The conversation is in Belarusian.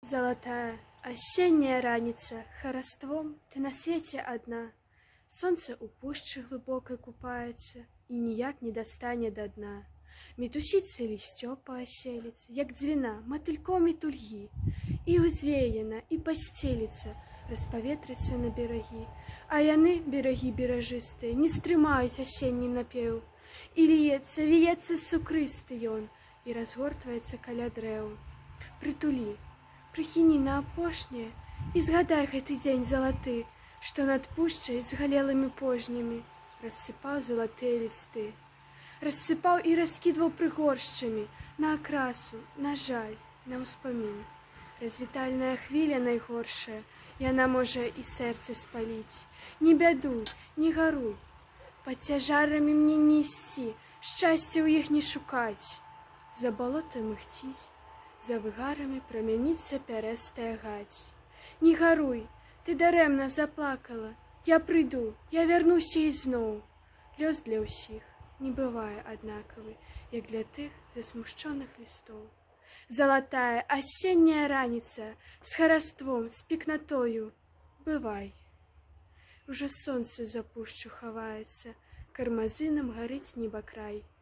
Золотая осенняя раница, хараством ты на свете одна. Солнце у пушчы глыбокай купаецца і ніяк не дастане да дна. Мітусіцца лісцё па аселіцы, як дзвіна, матыльком і тульгі, і ўзвеяна, і пасцеліцца, распаветрыцца на берагі. А яны, берагі беражыстыя, не стрымаюць асенні напеў. І ліецца, віецца сукрысты ён, і разгортваецца каля дрэў. Прытулі, прыхіні на апошняе, і згадай гэты дзень залаты, што над пушчай з галелымі пожнямі рассыпаў залатыя лісты. Рассыпаў і раскідваў прыгоршчамі на акрасу, на жаль, на ўспамін. Развітальная хвіля найгоршая, яна можа і сэрца спаліць. Не бядуй, не гаруй, пад цяжарамі мне не ісці, шчасця ў іх не шукаць. За балотам ігціць, за выгарамі прамяніцца пярэстая гаць. Не гаруй, ты дарэмна заплакала, я прыйду, я вярнуся ізноў. Лёс для ўсіх не бывае аднакавы, як для тых засмушчоных лістоў. Залатая асенняя раніца з хараством, з пекнатою, бывай. Ужо сонца за пушчу хаваецца, кармазынам гарыць небакрай.